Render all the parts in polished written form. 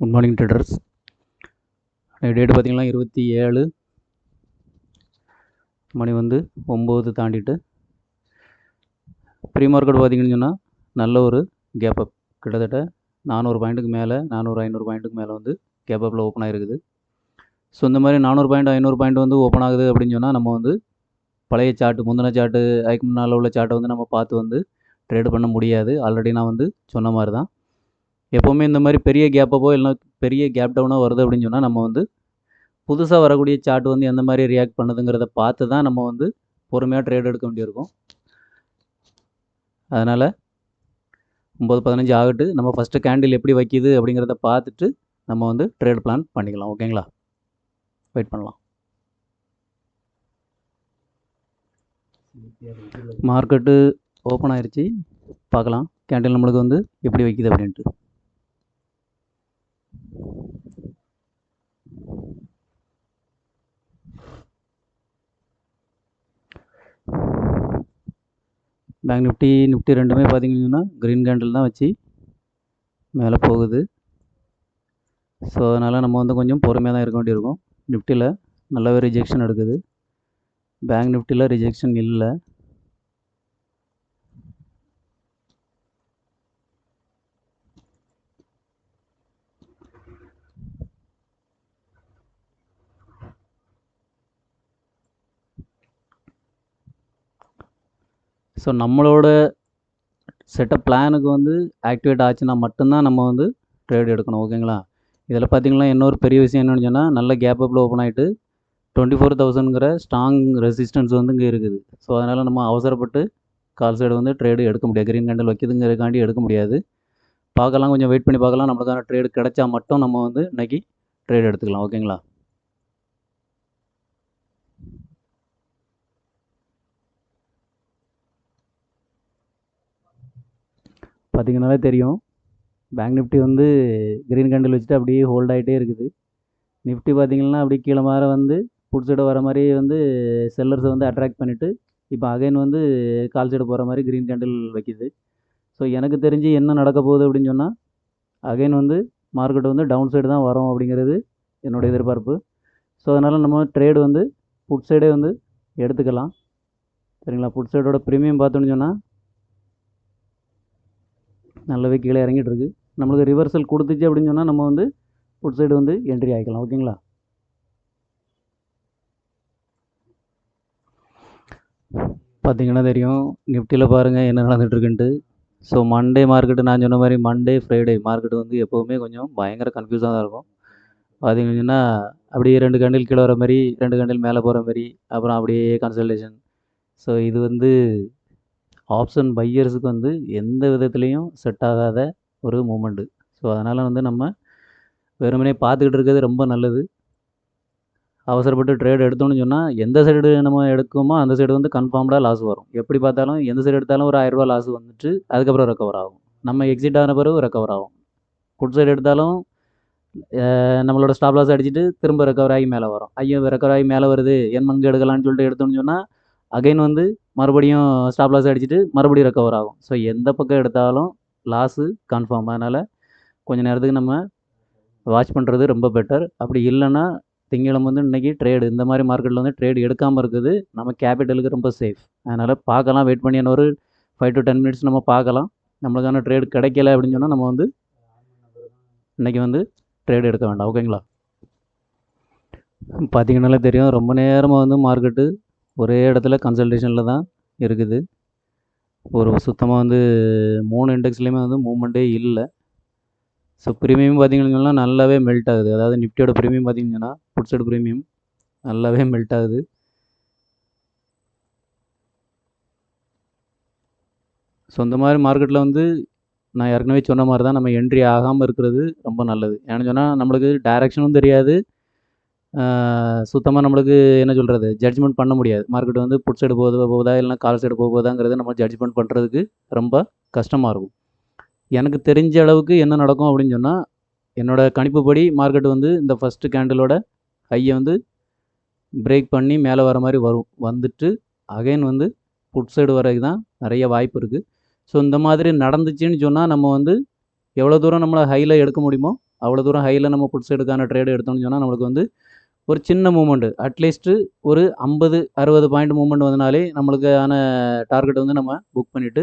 Good morning traders. Date பார்த்திங்கன்னா 27 மணி 9 தாண்டிட்டு pre market பார்த்திங்கன்னு சொன்னால் நல்ல ஒரு கேப் அப், கிட்டத்தட்ட 400 பாயிண்ட்டுக்கு மேலே 400-500 பாயிண்ட்டுக்கு மேலே கேப் அப்பில் ஓப்பன் ஆகிருக்குது. ஸோ இந்த மாதிரி 400 பாயிண்ட் 500 பாயிண்ட் ஓப்பன் ஆகுது அப்படின்னு சொன்னால் நம்ம பழைய சார்ட்டு, முந்தின சார்ட்டு, அதுக்கு முன்னால் உள்ள சார்ட்டை நம்ம பார்த்து ட்ரேடு பண்ண முடியாது. ஆல்ரெடி நான் சொன்ன மாதிரி தான். எப்போவுமே இந்த மாதிரி பெரிய கேப்பப்போ இல்லைனா பெரிய கேப் டவுனோ வருது அப்படின்னு சொன்னால் நம்ம புதுசாக வரக்கூடிய சார்ட் எந்த மாதிரி ரியாக்ட் பண்ணுதுங்கிறத பார்த்து தான் நம்ம பொறுமையாக ட்ரேட் எடுக்க வேண்டியிருக்கும். அதனால் 9:15 ஆகட்டு, நம்ம ஃபஸ்ட்டு கேண்டில் எப்படி வைக்கிது அப்படிங்கிறத பார்த்துட்டு நம்ம ட்ரேட் பிளான் பண்ணிக்கலாம். ஓகேங்களா? வெயிட் பண்ணலாம். மார்க்கெட்டு ஓப்பன் ஆயிடுச்சு, பார்க்கலாம் கேண்டில் நம்மளுக்கு எப்படி வைக்கிது அப்படின்ட்டு. பேங்க் நிஃப்டி ரெண்டுமே பார்த்திங்கன்னா க்ரீன் கேண்டில் தான் வச்சு மேலே போகுது. ஸோ அதனால் நம்ம கொஞ்சம் பொறுமையாக தான் இருக்க வேண்டியிருக்கும். நிஃப்டியில் நல்லாவே ரிஜெக்ஷன் எடுக்குது, பேங்க் நிஃப்டியில் ரிஜெக்ஷன் இல்லை. ஸோ நம்மளோட செட்டப் பிளானுக்கு ஆக்டிவேட் ஆச்சுன்னா மட்டும்தான் நம்ம ட்ரேட் எடுக்கணும். ஓகேங்களா? இதில் பார்த்திங்கன்னா இன்னொரு பெரிய விஷயம் என்னென்னு சொன்னால், நல்ல கேப் அப்பில் ஓப்பன் ஆகிட்டு 24,000ங்கிற ஸ்ட்ராங் ரெசிஸ்டன்ஸ் இங்கே இருக்குது. ஸோ அதனால் நம்ம அவசரப்பட்டு கால் சைடு ட்ரேடு எடுக்க முடியாது. க்ரீன் கேண்டில் வைக்கிதுங்கிறதுக்காண்டி எடுக்க முடியாது. பார்க்கலாம், கொஞ்சம் வெயிட் பண்ணி பார்க்கலாம். நம்மளுக்கான ட்ரேடு கிடைச்சா மட்டும் நம்ம இன்றைக்கி ட்ரேட் எடுத்துக்கலாம். ஓகேங்களா? பார்த்திங்கனாலே தெரியும், பேங்க் நிஃப்டி க்ரீன் கேண்டில் வச்சுட்டு அப்படியே ஹோல்ட் ஆகிட்டே இருக்குது. நிஃப்டி பார்த்திங்கன்னா அப்படி கீழே மாற புட் சைடு வர மாதிரி செல்லர்ஸை அட்ராக்ட் பண்ணிவிட்டு இப்போ அகைன் கால் சைடு போகிற மாதிரி க்ரீன் கேண்டில் வைக்கிது. ஸோ எனக்கு தெரிஞ்சு என்ன நடக்க போகுது அப்படின்னு சொன்னால், அகைன் மார்க்கெட் டவுன் சைடு தான் வரும் அப்படிங்கிறது என்னோடய எதிர்பார்ப்பு. ஸோ அதனால் நம்ம ட்ரேடு புட் சைடே எடுத்துக்கலாம். சரிங்களா? புட் சைடோட ப்ரீமியம் பார்த்தோன்னு சொன்னால் நல்லாவே கீழே இறங்கிட்டு இருக்கு. நம்மளுக்கு ரிவர்சல் கொடுத்துச்சு அப்படின்னு சொன்னால் நம்ம புட் சைடு என்ட்ரி ஆகிக்கலாம். ஓகேங்களா? பார்த்திங்கன்னா தெரியும், நிஃப்டியில் பாருங்கள் என்ன நடந்துகிட்ருக்குன்ட்டு. ஸோ மண்டே மார்க்கெட்டு, நான் சொன்ன மாதிரி மண்டே ஃப்ரைடே மார்க்கெட்டு எப்போவுமே கொஞ்சம் பயங்கர கன்ஃபியூஸாக தான் இருக்கும். பார்த்திங்கன்னா அப்படியே 2 கேண்டில் கீழே வர மாதிரி, 2 கேண்டில் மேலே போகிற மாதிரி, அப்புறம் அப்படியே கன்சல்டேஷன். ஸோ இது ஆப்ஷன் பையர்ஸுக்கு எந்த விதத்துலேயும் செட் ஆகாத ஒரு மூமெண்ட்டு. ஸோ அதனால் நம்ம வெறுமனே பார்த்துக்கிட்டு இருக்கிறது ரொம்ப நல்லது. அவசரப்பட்டு ட்ரேட் எடுத்தோன்னு சொன்னால் எந்த சைடு நம்ம எடுக்குமோ அந்த சைடு கன்ஃபார்ம்டாக லாஸ் வரும். எப்படி பார்த்தாலும் எந்த சைடு எடுத்தாலும் ஒரு 1000 ரூபா லாஸ் அதுக்கப்புறம் ரெக்கவர் ஆகும். நம்ம எக்ஸிட் ஆன பிறகு ரெக்கவர் ஆகும். புட் சைடு எடுத்தாலும் நம்மளோட ஸ்டாப் லாஸ் அடிச்சுட்டு திரும்ப ரெக்கவர் ஆகி மேலே வரும். ஐயோ ரெக்கவர் ஆகி மேலே வருது, எங்கே எடுக்கலான்னு சொல்லிட்டு எடுத்தோன்னு சொன்னால் அகைன் மறுபடியும் ஸ்டாப் லாஸ் அடிச்சுட்டு மறுபடியும் ரெக்கவர் ஆகும். ஸோ எந்த பக்கம் எடுத்தாலும் லாஸு கன்ஃபார்ம். அதனால் கொஞ்சம் நேரத்துக்கு நம்ம வாட்ச் பண்ணுறது ரொம்ப பெட்டர். அப்படி இல்லைன்னா திங்கக்கிழமை இன்றைக்கி ட்ரேடு, இந்த மாதிரி மார்க்கெட்டில் ட்ரேடு எடுக்காமல் இருக்குது நம்ம கேபிட்டலுக்கு ரொம்ப சேஃப். அதனால் பார்க்கலாம், வெயிட் பண்ணி ஒரு 5 to 10 மினிட்ஸ் நம்ம பார்க்கலாம். நம்மளுக்கான ட்ரேடு கிடைக்கல அப்படின்னு சொன்னால் நம்ம இன்றைக்கி ட்ரேடு எடுக்க வேண்டாம். ஓகேங்களா? பார்த்திங்கனாலே தெரியும், ரொம்ப நேரமாக மார்க்கெட்டு ஒரே இடத்துல கன்சல்டேஷனில் தான் இருக்குது. ஒரு சுத்தமாக 3 இண்டெக்ஸ்லேயுமே மூவ்மெண்ட்டே இல்லை. ஸோ ப்ரீமியம் பார்த்திங்கன்னா நல்லாவே மெல்ட் ஆகுது. அதாவது நிஃப்டியோட ப்ரீமியம் பார்த்திங்கன்னா புட் சைடு ப்ரீமியம் நல்லாவே மெல்ட் ஆகுது. ஸோ இந்த மாதிரி மார்க்கெட்டில் நான் ஏற்கனவே சொன்ன மாதிரி தான் நம்ம என்ட்ரி ஆகாமல் இருக்கிறது ரொம்ப நல்லது. ஏன்னு சொன்னால் நம்மளுக்கு டைரக்ஷனும் தெரியாது, சுத்தமாக நம்மளுக்கு என்ன சொல்கிறது, ஜட்ஜ்மெண்ட் பண்ண முடியாது. மார்க்கெட் புட் சைடு போகுதா இல்லைனா கால் சைடு போகுதாங்கிறத நம்ம ஜட்ஜ்மெண்ட் பண்ணுறதுக்கு ரொம்ப கஷ்டமாக இருக்கும். எனக்கு தெரிஞ்ச அளவுக்கு என்ன நடக்கும் அப்படின்னு சொன்னால், என்னோடய கணிப்புப்படி மார்க்கெட் இந்த ஃபஸ்ட்டு கேண்டிலோட ஹையை பிரேக் பண்ணி மேலே வர மாதிரி வரும். வந்துட்டு அகைன் புட் சைடு வரைக்கும் தான் நிறைய வாய்ப்பு இருக்குது. ஸோ இந்த மாதிரி நடந்துச்சுன்னு சொன்னால் நம்ம எவ்வளோ தூரம் நம்மளை ஹையில் எடுக்க முடியுமோ அவ்வளோ தூரம் ஹையில் நம்ம புட்ஸ் எடுக்கான ட்ரேடு எடுத்தோம்னு சொன்னால் நம்மளுக்கு வந்து ஒரு சின்ன மூமெண்ட்டு அட்லீஸ்ட்டு ஒரு 50-60 பாயிண்ட் மூமெண்ட் வந்தனாலே நம்மளுக்கான டார்கெட் வந்து நம்ம புக் பண்ணிவிட்டு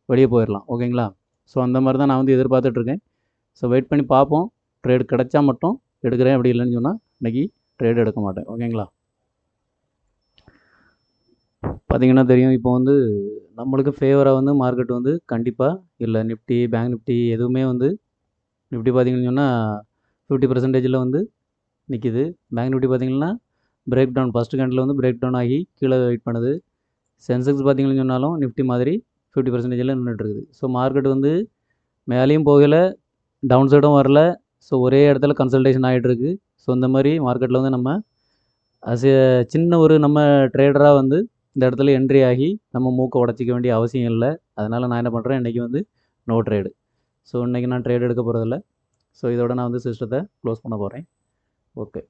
வெளியே போயிடலாம். ஓகேங்களா? ஸோ அந்த மாதிரி தான் நான் வந்து எதிர்பார்த்துட்ருக்கேன். ஸோ வெயிட் பண்ணி பார்ப்போம். ட்ரேடு கிடச்சா மட்டும் எடுக்கிறேன், அப்படி இல்லைன்னு சொன்னால் இன்றைக்கி ட்ரேடு எடுக்க மாட்டேன். ஓகேங்களா? பார்த்தீங்கன்னா தெரியும், இப்போ வந்து நம்மளுக்கு ஃபேவராக வந்து மார்க்கெட் வந்து கண்டிப்பாக இல்லை. நிஃப்டி, பேங்க் நிஃப்டி எதுவுமே வந்து நிஃப்டி பார்த்தீங்கன்னு சொன்னால் 50% வந்து நிற்கிது. பேங்க் நிஃப்டி பார்த்தீங்கன்னா பிரேக் டவுன் ஃபஸ்ட்டு கேண்டில் வந்து பிரேக் டவுன் ஆகி கீழே வெயிட் பண்ணுது. சென்செக்ஸ் பார்த்தீங்கன்னு சொன்னாலும் நிஃப்டி மாதிரி 50%ல் நின்றுட்டுருக்குது. ஸோ மார்க்கெட் வந்து மேலேயும் போகலை, டவுன் சைடும் வரல. ஸோ ஒரே இடத்துல கன்சல்டேஷன் ஆகிட்டுருக்கு. ஸோ இந்த மாதிரி மார்க்கெட்டில் வந்து நம்ம சின்ன ஒரு நம்ம ட்ரேடராக வந்து இந்த இடத்துல என்ட்ரி ஆகி நம்ம மூக்கை உடச்சிக்க வேண்டிய அவசியம் இல்லை. அதனால் நான் என்ன பண்ணுறேன், இன்றைக்கி வந்து நோ ட்ரேடு. ஸோ இன்றைக்கி நான் ட்ரேட் எடுக்க போகிறதில்ல. ஸோ இதோட நான் வந்து சிஸ்டத்தை க்ளோஸ் பண்ண போகிறேன். ஓகே.